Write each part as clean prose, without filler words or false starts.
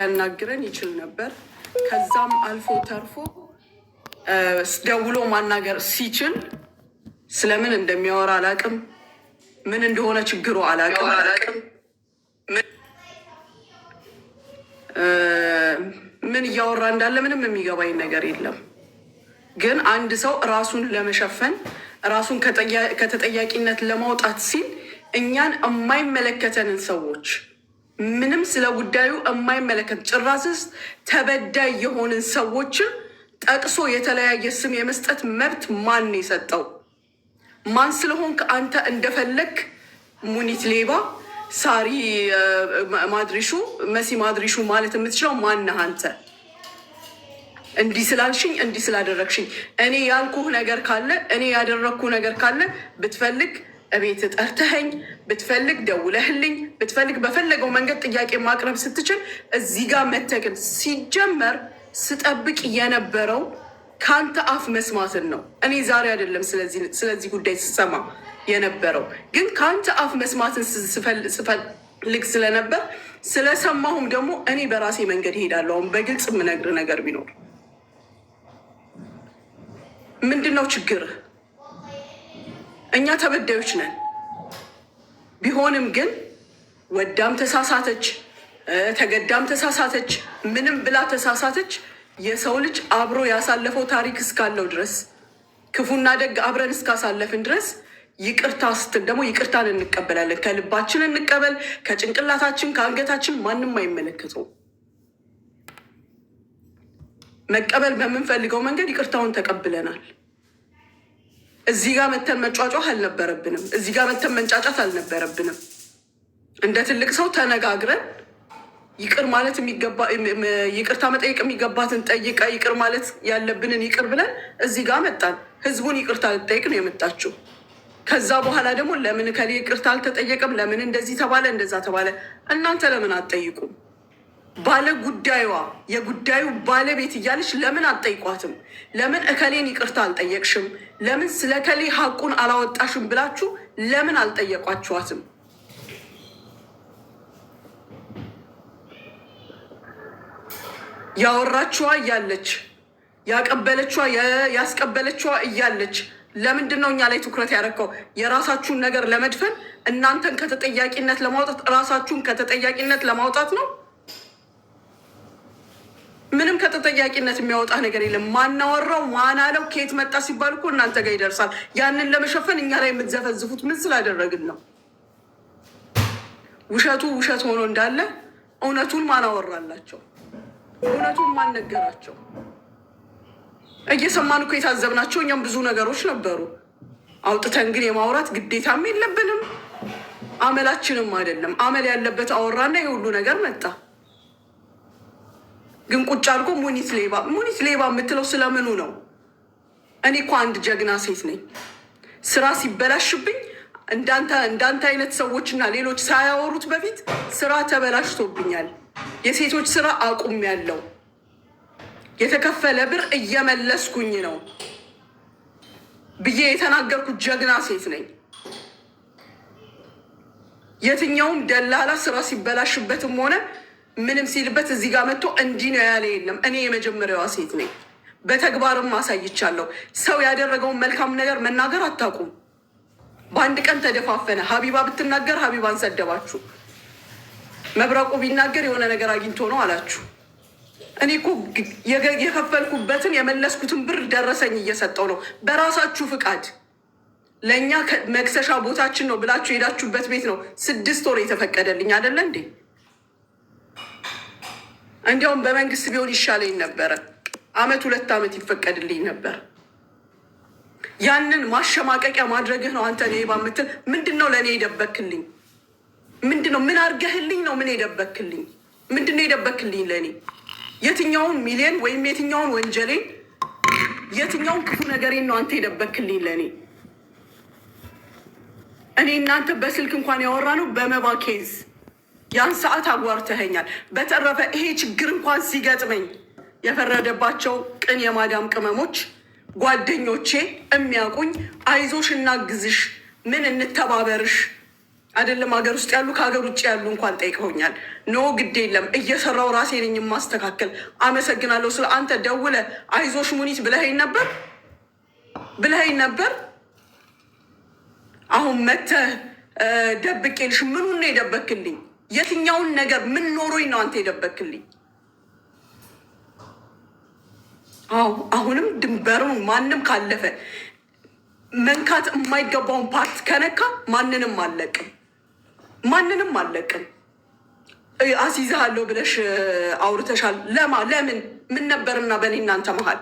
ያናግረን ይችል ነበር። ከዛም አልፎ ተርፎ ደውሎ ማናገር ሲችል ስለምን እንደሚያወራ አላቅም፣ ምን እንደሆነ ችግሩ አላቅም፣ ምን እያወራ እንዳለ ምንም የሚገባኝ ነገር የለም። ግን አንድ ሰው ራሱን ለመሸፈን ራሱን ከተጠያቂነት ለማውጣት ሲል እኛን የማይመለከተንን ሰዎች ምንም ስለ ጉዳዩ የማይመለከት ጭራስስ ተበዳይ የሆንን ሰዎችን ጠቅሶ የተለያየ ስም የመስጠት መብት ማን የሰጠው? ማን ስለሆንክ አንተ እንደፈለግ ሙኒት ሌባ፣ ሳሪ ማድሪሹ፣ መሲ ማድሪሹ ማለት የምትችለው ማነህ አንተ? እንዲህ ስላልሽኝ እንዲህ ስላደረግሽኝ እኔ ያልኩህ ነገር ካለ እኔ ያደረግኩህ ነገር ካለ ብትፈልግ እቤት ጠርተኸኝ ብትፈልግ ደውለህልኝ ብትፈልግ በፈለገው መንገድ ጥያቄ ማቅረብ ስትችል እዚህ ጋር መተግን ሲጀመር ስጠብቅ የነበረው ከአንተ አፍ መስማትን ነው። እኔ ዛሬ አይደለም ስለዚህ ጉዳይ ስሰማ የነበረው ግን ከአንተ አፍ መስማትን ስፈልግ ስለነበር ስለሰማሁም ደግሞ እኔ በራሴ መንገድ እሄዳለሁ። በግልጽ የምነግር ነገር ቢኖር ምንድነው ችግርህ? እኛ ተበዳዮች ነን። ቢሆንም ግን ወዳም ተሳሳተች፣ ተገዳም ተሳሳተች፣ ምንም ብላ ተሳሳተች። የሰው ልጅ አብሮ ያሳለፈው ታሪክ እስካለው ድረስ ክፉና ደግ አብረን እስካሳለፍን ድረስ ይቅርታ ስትል ደግሞ ይቅርታን እንቀበላለን። ከልባችን እንቀበል፣ ከጭንቅላታችን ከአንገታችን ማንም አይመለከተው። መቀበል በምንፈልገው መንገድ ይቅርታውን ተቀብለናል። እዚህ ጋር መተን መጫጫህ አልነበረብንም። እዚህ ጋር መተን መንጫጫት አልነበረብንም። እንደ ትልቅ ሰው ተነጋግረን ይቅር ማለት ይቅርታ መጠየቅ የሚገባትን ጠይቀ ይቅር ማለት ያለብንን ይቅር ብለን እዚህ ጋር መጣን። ህዝቡን ይቅርታ ልጠይቅ ነው የመጣችው። ከዛ በኋላ ደግሞ ለምን ከሌ ይቅርታ አልተጠየቀም፣ ለምን እንደዚህ ተባለ እንደዛ ተባለ። እናንተ ለምን አትጠይቁም? ባለ ጉዳዩዋ የጉዳዩ ባለቤት እያለች ለምን አትጠይቋትም? ለምን እከሌን ይቅርታ አልጠየቅሽም፣ ለምን ስለ ከሌ ሀቁን አላወጣሽም ብላችሁ ለምን አልጠየቋችኋትም? ያወራችዋ እያለች ያቀበለችዋ ያስቀበለችዋ እያለች ለምንድን ነው እኛ ላይ ትኩረት ያደረከው? የራሳችሁን ነገር ለመድፈን እናንተን ከተጠያቂነት ለማውጣት ራሳችሁን ከተጠያቂነት ለማውጣት ነው። ምንም ከተጠያቂነት የሚያወጣ ነገር የለም። ማናወራው ማናለው ከየት መጣ ሲባል እኮ እናንተ ጋር ይደርሳል። ያንን ለመሸፈን እኛ ላይ የምትዘፈዝፉት ምን ስላደረግን ነው? ውሸቱ ውሸት ሆኖ እንዳለ እውነቱን ማናወራላቸው? እውነቱን ማን ነገራቸው? እየሰማን እኮ የታዘብናቸው እኛም ብዙ ነገሮች ነበሩ። አውጥተን ግን የማውራት ግዴታም የለብንም፣ አመላችንም አይደለም። አመል ያለበት አወራና የሁሉ ነገር መጣ። ግን ቁጭ አድርጎ ሙኒት ሌባ የምትለው ስለምኑ ነው? እኔ እኮ አንድ ጀግና ሴት ነኝ። ስራ ሲበላሽብኝ እንዳንተ አይነት ሰዎችና ሌሎች ሳያወሩት በፊት ስራ ተበላሽቶብኛል። የሴቶች ስራ አቁም ያለው የተከፈለ ብር እየመለስኩኝ ነው ብዬ የተናገርኩት ጀግና ሴት ነኝ። የትኛውም ደላላ ስራ ሲበላሽበትም ሆነ ምንም ሲልበት እዚህ ጋር መጥቶ እንዲህ ነው ያለ የለም። እኔ የመጀመሪያዋ ሴት ነኝ። በተግባርም አሳይቻለሁ። ሰው ያደረገውን መልካም ነገር መናገር አታውቁም። በአንድ ቀን ተደፋፈነ። ሀቢባ ብትናገር ሀቢባን ሰደባችሁ። መብረቁ ቢናገር የሆነ ነገር አግኝቶ ነው አላችሁ። እኔ እኮ የከፈልኩበትን የመለስኩትን ብር ደረሰኝ እየሰጠው ነው በራሳችሁ ፍቃድ። ለእኛ መክሰሻ ቦታችን ነው ብላችሁ ሄዳችሁበት ቤት ነው 6 ወር የተፈቀደልኝ አይደለ እንዴ? እንዲያውም በመንግስት ቢሆን ይሻለኝ ነበረ። 2 ዓመት ይፈቀድልኝ ነበር። ያንን ማሸማቀቂያ ማድረግህ ነው አንተ ሌባ የምትል። ምንድን ነው ለእኔ የደበክልኝ? ምንድን ነው? ምን አድርገህልኝ ነው? ምን የደበክልኝ? ምንድን ነው የደበክልኝ ለእኔ? የትኛውን ሚሊዮን ወይም የትኛውን ወንጀሌን የትኛውን ክፉ ነገሬን ነው አንተ የደበክልኝ ለእኔ? እኔ እናንተ በስልክ እንኳን ያወራ ነው በመባ ኬዝ ያን ሰዓት አጓርተኸኛል። በተረፈ ይሄ ችግር እንኳን ሲገጥመኝ የፈረደባቸው ቅን የማዳም ቅመሞች ጓደኞቼ የሚያውቁኝ አይዞሽ እናግዝሽ፣ ምን እንተባበርሽ አይደለም ሀገር ውስጥ ያሉ ከሀገር ውጭ ያሉ እንኳን ጠይቀውኛል። ኖ ግድ የለም እየሰራው ራሴ ነኝ የማስተካከል። አመሰግናለሁ። ስለ አንተ ደውለ አይዞሽ ሙኒት ብለኸኝ ነበር። አሁን መተህ ደብቄልሽ ምኑን ነው የደበክልኝ? የትኛውን ነገር ምን ኖሮኝ ነው አንተ የደበክልኝ? አዎ አሁንም ድንበሩን ማንም ካለፈ መንካት የማይገባውን ፓርት ከነካ ማንንም አለቅም። አስይዝሃለሁ ብለሽ አውርተሻል። ለምን ምን ነበርና በእኔ እናንተ መሀል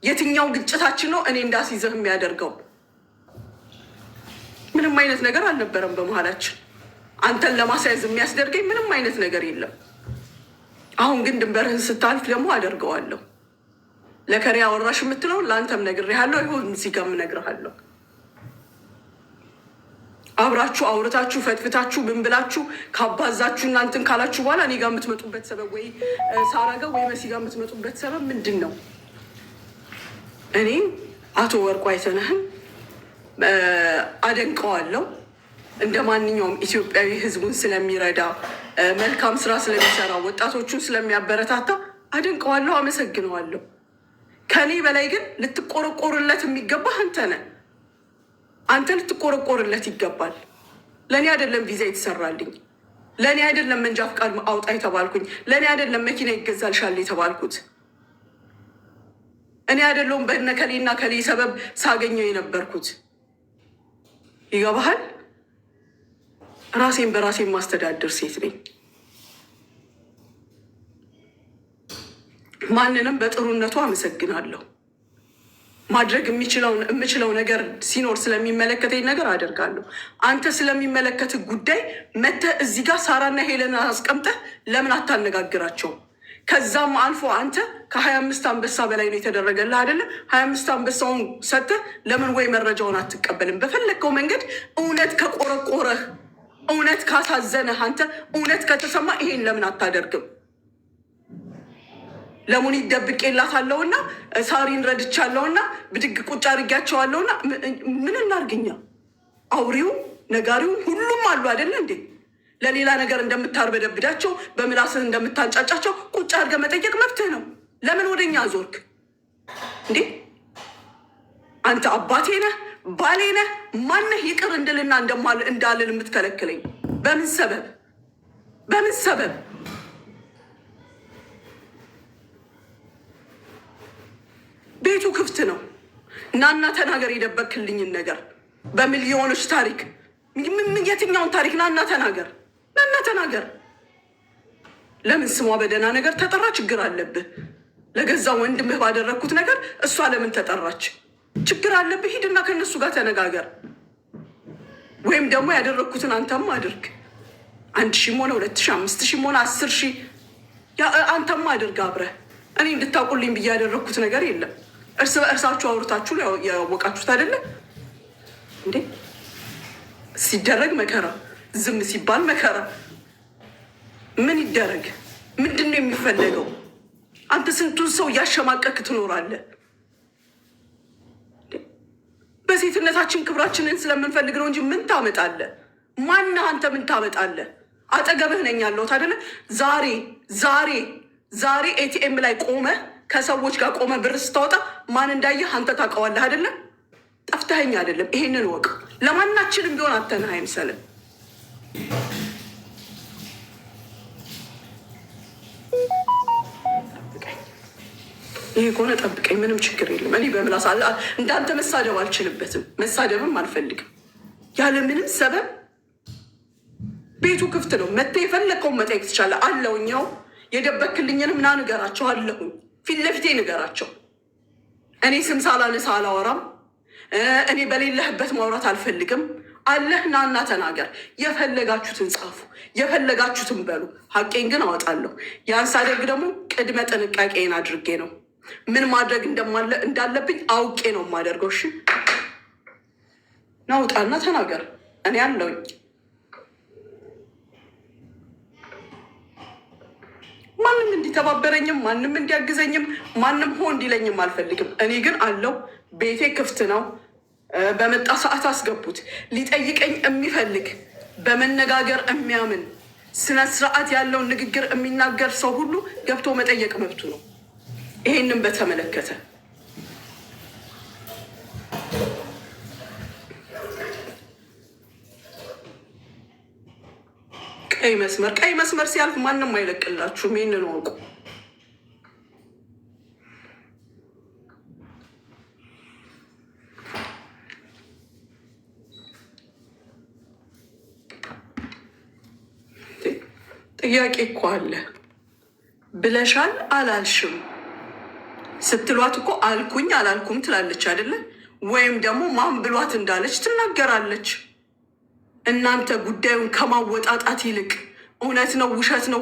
የትኛው ግጭታችን ነው እኔ እንዳስይዝህ የሚያደርገው? ምንም አይነት ነገር አልነበረም በመሀላችን። አንተን ለማስያዝ የሚያስደርገኝ ምንም አይነት ነገር የለም። አሁን ግን ድንበርህን ስታልፍ ደግሞ አደርገዋለሁ። ለከሬ አወራሽ የምትለውን ለአንተም ነግሬሃለሁ። ይሁን እዚህ ጋርም እነግርሃለሁ። አብራችሁ አውርታችሁ ፈትፍታችሁ ምን ብላችሁ ካባዛችሁ እናንትን ካላችሁ በኋላ እኔ ጋር የምትመጡበት ሰበብ ወይ ሳራ ጋር ወይ መሲ ጋር የምትመጡበት ሰበብ ምንድን ነው? እኔ አቶ ወርቁ አይተነህን አደንቀዋለሁ። እንደ ማንኛውም ኢትዮጵያዊ ህዝቡን ስለሚረዳ መልካም ስራ ስለሚሰራ ወጣቶቹን ስለሚያበረታታ አደንቀዋለሁ፣ አመሰግነዋለሁ። ከኔ በላይ ግን ልትቆረቆርለት የሚገባህ አንተ ነህ። አንተ ልትቆረቆርለት ይገባል። ለእኔ አይደለም ቪዛ የተሰራልኝ፣ ለእኔ አይደለም መንጃ ፍቃድ አውጣ የተባልኩኝ፣ ለእኔ አይደለም መኪና ይገዛልሻል የተባልኩት፣ እኔ አይደለሁም በነከሌና ከሌ ሰበብ ሳገኘው የነበርኩት። ይገባሃል? ራሴን በራሴን ማስተዳደር ሴት ነኝ። ማንንም በጥሩነቱ አመሰግናለሁ። ማድረግ የምችለው ነገር ሲኖር ስለሚመለከተኝ ነገር አደርጋለሁ። አንተ ስለሚመለከት ጉዳይ መተህ እዚህ ጋር ሳራና ሄለን አስቀምጠህ ለምን አታነጋግራቸውም? ከዛም አልፎ አንተ ከ25 አንበሳ በላይ ነው የተደረገልህ አይደለ? 25 አንበሳውን ሰጥተህ ለምን ወይ መረጃውን አትቀበልም? በፈለግከው መንገድ እውነት ከቆረቆረህ፣ እውነት ካሳዘነህ፣ አንተ እውነት ከተሰማ ይሄን ለምን አታደርግም? ለሙኒ ደብቄላታለሁና ሳሪን ረድቻለሁና ብድግ ቁጭ አድርጊያቸዋለሁና ምን እናርግኛ? አውሪው ነጋሪው ሁሉም አሉ አይደለ እንዴ? ለሌላ ነገር እንደምታርበደብዳቸው በምላስህ እንደምታንጫጫቸው ቁጭ አድርገህ መጠየቅ መብትህ ነው። ለምን ወደኛ ዞርክ እንዴ? አንተ አባቴ ነህ፣ ባሌ ነህ። ማነህ ይቅር እንድልና እንዳልል የምትከለክለኝ? በምን ሰበብ? ቤቱ ክፍት ነው። ናና ተናገር የደበክልኝን ነገር። በሚሊዮኖች ታሪክ የትኛውን ታሪክ? ናና ተናገር። ለምን ስሟ በደህና ነገር ተጠራ? ችግር አለብህ? ለገዛ ወንድምህ ባደረግኩት ነገር እሷ ለምን ተጠራች? ችግር አለብህ? ሂድና ከነሱ ጋር ተነጋገር። ወይም ደግሞ ያደረግኩትን አንተም አድርግ። 1,000 ሆነ 2,000 5,000 ሆነ 10,000 አንተም አድርግ አብረህ። እኔ እንድታውቁልኝ ብዬ ያደረግኩት ነገር የለም። እርስ በእርሳችሁ አውርታችሁ ያወቃችሁት አይደለ እንዴ? ሲደረግ መከራ፣ ዝም ሲባል መከራ። ምን ይደረግ? ምንድን ነው የሚፈለገው? አንተ ስንቱን ሰው እያሸማቀክ ትኖራለህ። በሴትነታችን ክብራችንን ስለምንፈልግ ነው እንጂ ምን ታመጣለህ? ማነህ አንተ? ምን ታመጣለህ? አጠገብህ ነኝ ያለሁት አይደለ? ዛሬ ኤቲኤም ላይ ቆመ ከሰዎች ጋር ቆመ ብር ስታወጣ ማን እንዳየህ አንተ ታውቀዋለህ አይደለ? ጠፍተኸኝ አይደለም። ይሄንን ወቅ። ለማናችንም ቢሆን አተንህ አይምሰልም። ይሄ ከሆነ ጠብቀኝ፣ ምንም ችግር የለም። እኔ በምላስ እንዳንተ መሳደብ አልችልበትም፣ መሳደብም አልፈልግም። ያለ ምንም ሰበብ ቤቱ ክፍት ነው። መተህ የፈለግከውን መጠየቅ ትችላለህ። አለውኛው የደበክልኝንም ና ንገራቸው አለሁኝ። ፊት ለፊቴ ንገራቸው። እኔ ስም ሳላነሳ አላወራም። እኔ በሌለህበት ማውራት አልፈልግም። አለህ ናና ተናገር። የፈለጋችሁትን ጻፉ፣ የፈለጋችሁትን በሉ። ሀቄን ግን አወጣለሁ። ያን ሳደርግ ደግሞ ቅድመ ጥንቃቄን አድርጌ ነው። ምን ማድረግ እንዳለብኝ አውቄ ነው የማደርገው። እሺ ናውጣና ተናገር። እኔ አለውኝ። ማንም እንዲተባበረኝም ማንም እንዲያግዘኝም ማንም ሆ እንዲለኝም አልፈልግም። እኔ ግን አለው። ቤቴ ክፍት ነው። በመጣ ሰዓት አስገቡት። ሊጠይቀኝ የሚፈልግ በመነጋገር የሚያምን ስነ ስርዓት ያለውን ንግግር የሚናገር ሰው ሁሉ ገብቶ መጠየቅ መብቱ ነው። ይሄንን በተመለከተ ቀይ መስመር ሲያልፍ ማንም አይለቅላችሁም። ይህንን ወቁ። ጥያቄ እኮ አለ። ብለሻል አላልሽም ስትሏት እኮ አልኩኝ አላልኩም ትላለች አይደለ? ወይም ደግሞ ማን ብሏት እንዳለች ትናገራለች። እናንተ ጉዳዩን ከማወጣጣት ይልቅ እውነት ነው ውሸት ነው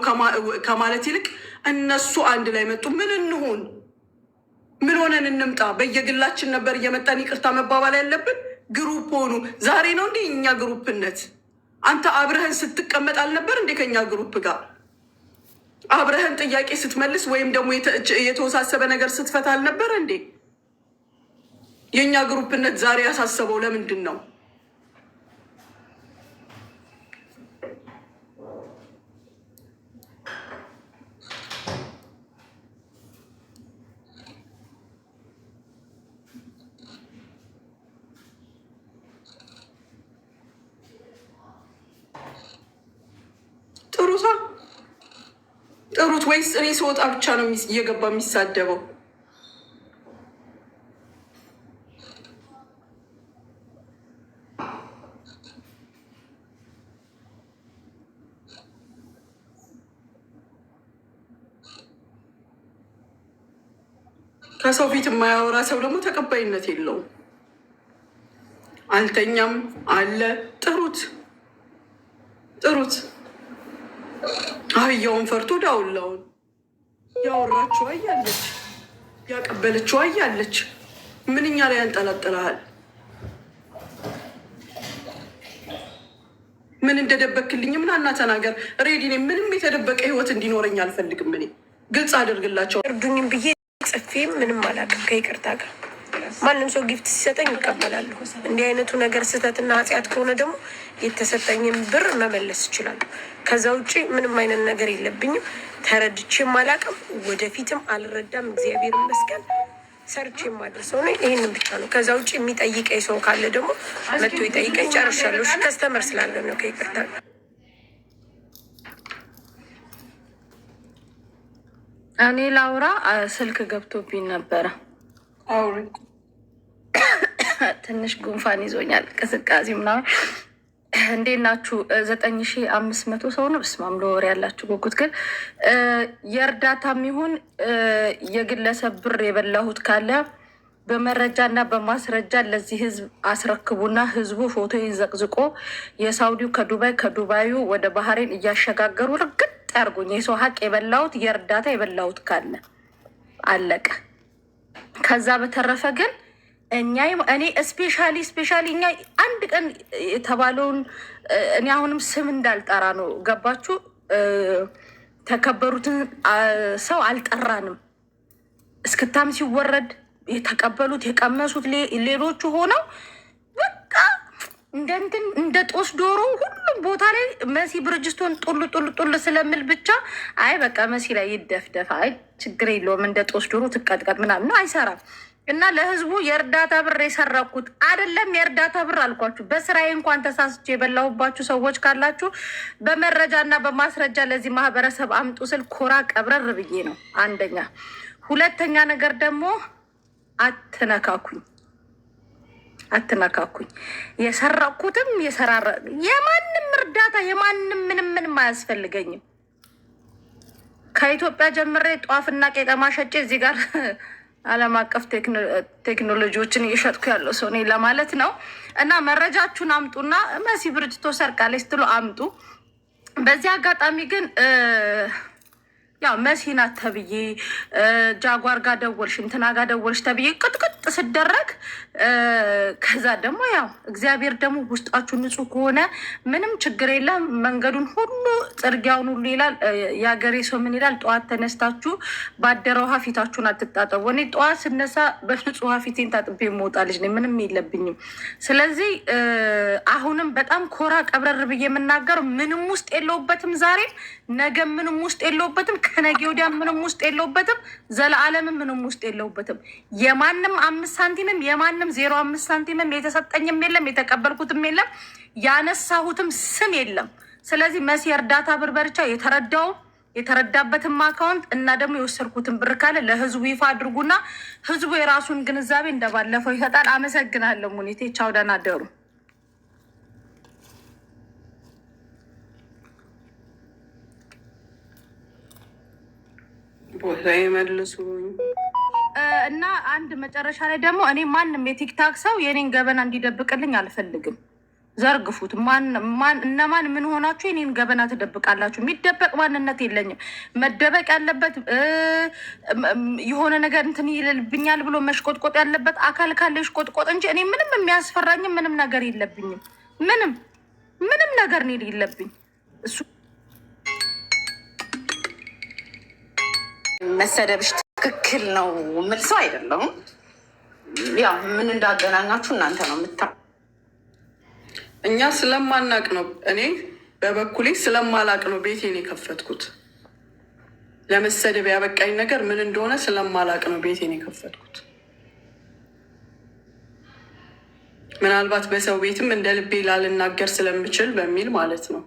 ከማለት ይልቅ እነሱ አንድ ላይ መጡ። ምን እንሁን? ምን ሆነን እንምጣ? በየግላችን ነበር እየመጣን ይቅርታ መባባል ያለብን? ግሩፕ ሆኑ። ዛሬ ነው እንዴ እኛ ግሩፕነት? አንተ አብረህን ስትቀመጥ አልነበር እንዴ ከኛ ግሩፕ ጋር አብረህን ጥያቄ ስትመልስ ወይም ደግሞ የተወሳሰበ ነገር ስትፈታ አልነበር እንዴ? የእኛ ግሩፕነት ዛሬ ያሳሰበው ለምንድን ነው? ጥሩት ወይስ እኔ ስወጣ ብቻ ነው እየገባ የሚሳደበው? ከሰው ፊት የማያወራ ሰው ደግሞ ተቀባይነት የለውም። አልተኛም አለ። ጥሩት። አህያውን ፈርቶ ዳውላውን ያወራችው አያለች፣ ያቀበለችው አያለች። ምንኛ ላይ ያንጠላጥልሃል? ምን እንደደበክልኝ ምናና ተናገር። ሬዲ ነኝ። ምንም የተደበቀ ህይወት እንዲኖረኝ አልፈልግም። እኔ ግልጽ አደርግላቸው። እርዱኝም ብዬ ጽፌ ምንም አላውቅም። ከይቅርታ ጋር ማንም ሰው ጊፍት ሲሰጠኝ ይቀበላለሁ። እንዲህ አይነቱ ነገር ስህተትና ኃጢአት ከሆነ ደግሞ የተሰጠኝን ብር መመለስ እችላለሁ። ከዛ ውጭ ምንም አይነት ነገር የለብኝም። ተረድቼም አላውቅም፣ ወደፊትም አልረዳም። እግዚአብሔር ይመስገን ሰርቼ የማደርሰው ነው። ይህንን ብቻ ነው። ከዛ ውጭ የሚጠይቀኝ ሰው ካለ ደግሞ መጥቶ ይጠይቀኝ። ጨርሻለሁ። ከስተመር ስላለ ነው። ከይቅርታ ጋር እኔ ላውራ ስልክ ገብቶብኝ ነበረ። ትንሽ ጉንፋን ይዞኛል፣ ቅዝቃዜ ምናምን። እንዴት ናችሁ? 9500 ሰው ነው። በስመ አብ ለወሬ ያላችሁ ጉጉት። ግን የእርዳታም ይሁን የግለሰብ ብር የበላሁት ካለ በመረጃ እና በማስረጃ ለዚህ ህዝብ አስረክቡና ህዝቡ ፎቶ ዘቅዝቆ የሳውዲው ከዱባይ ከዱባዩ ወደ ባህሬን እያሸጋገሩ ርግጥ ያርጉኝ። የሰው ሀቅ የበላሁት የእርዳታ የበላሁት ካለ አለቀ። ከዛ በተረፈ ግን እኔ ስፔሻሊ እኛ አንድ ቀን የተባለውን እኔ አሁንም ስም እንዳልጠራ ነው። ገባችሁ? ተከበሩትን ሰው አልጠራንም። እስክታም ሲወረድ የተቀበሉት የቀመሱት ሌሎቹ ሆነው በቃ እንደ ጦስ ዶሮ ሁሉም ቦታ ላይ መሲ ብርጅስቶን ጡል ስለምል ብቻ አይ በቃ መሲ ላይ ይደፍደፍ፣ አይ ችግር የለውም እንደ ጦስ ዶሮ ትቀጥቀጥ ምናምን አይሰራም። እና ለህዝቡ የእርዳታ ብር የሰረኩት አይደለም። የእርዳታ ብር አልኳችሁ። በስራዬ እንኳን ተሳስቼ የበላሁባችሁ ሰዎች ካላችሁ በመረጃ እና በማስረጃ ለዚህ ማህበረሰብ አምጡ ስል ኮራ ቀብረር ብዬ ነው። አንደኛ። ሁለተኛ ነገር ደግሞ አትነካኩኝ። የሰረኩትም የማንም እርዳታ የማንም ምንም አያስፈልገኝም። ከኢትዮጵያ ጀምሬ ጧፍና ቄጠማ ሸጬ እዚህ ጋር ዓለም አቀፍ ቴክኖሎጂዎችን እየሸጥኩ ያለው ሰው ነኝ ለማለት ነው። እና መረጃችሁን አምጡና መሲ ብርጅቶ ሰርቃለች ስትሉ አምጡ። በዚህ አጋጣሚ ግን ያው መሲ ናት ተብዬ ጃጓር ጋር ደወልሽ እንትና ጋር ደወልሽ ተብዬ ቅጥቅጥ ስደረግ ከዛ ደግሞ ያው እግዚአብሔር ደግሞ ውስጣችሁ ንጹህ ከሆነ ምንም ችግር የለም። መንገዱን ሁሉ ጥርጊያውን ሁሉ ይላል የሀገሬ ሰው ምን ይላል? ጠዋት ተነስታችሁ ባደረ ውሃ ፊታችሁን አትታጠቡ። እኔ ጠዋት ስነሳ በንጹህ ውሃ ፊቴን ታጥቤ የምወጣ ልጅ ነኝ፣ ምንም የለብኝም። ስለዚህ አሁንም በጣም ኮራ ቀብረር ብዬ የምናገረው ምንም ውስጥ የለውበትም። ዛሬም ነገ ምንም ውስጥ የለውበትም። ከነገ ወዲያ ምንም ውስጥ የለውበትም። ዘለዓለምም ምንም ውስጥ የለውበትም። የማንም 5 ሳንቲምም የማንም 0.5 ሳንቲምም የተሰጠኝም የለም፣ የተቀበልኩትም የለም፣ ያነሳሁትም ስም የለም። ስለዚህ መሲ እርዳታ ብርበርቻ የተረዳበትም አካውንት እና ደግሞ የወሰድኩትን ብር ካለ ለህዝቡ ይፋ አድርጉና ህዝቡ የራሱን ግንዛቤ እንደባለፈው ይሰጣል። አመሰግናለሁ። ሙኒቴ ቻው፣ ደህና አደሩ። ቦታ ይመልሱኝ እና አንድ መጨረሻ ላይ ደግሞ እኔ ማንም የቲክታክ ሰው የኔን ገበና እንዲደብቅልኝ አልፈልግም። ዘርግፉት። እነማን ምን ሆናችሁ የኔን ገበና ትደብቃላችሁ? የሚደበቅ ማንነት የለኝም። መደበቅ ያለበት የሆነ ነገር እንትን ይልብኛል ብሎ መሽቆጥቆጥ ያለበት አካል ካለ ይሽቆጥቆጥ እንጂ እኔ ምንም የሚያስፈራኝም ምንም ነገር የለብኝም። ምንም ነገር ነው የሌለብኝ። እሱ መሰደብሽ ትክክል ነው የምል ሰው አይደለሁም። ያው ምን እንዳገናኛችሁ እናንተ ነው የምታ እኛ ስለማናቅ ነው። እኔ በበኩሌ ስለማላቅ ነው ቤቴን የከፈትኩት። ለመሰደብ ያበቃኝ ነገር ምን እንደሆነ ስለማላቅ ነው ቤቴን የከፈትኩት። ምናልባት በሰው ቤትም እንደ ልቤ ላልናገር ስለምችል በሚል ማለት ነው።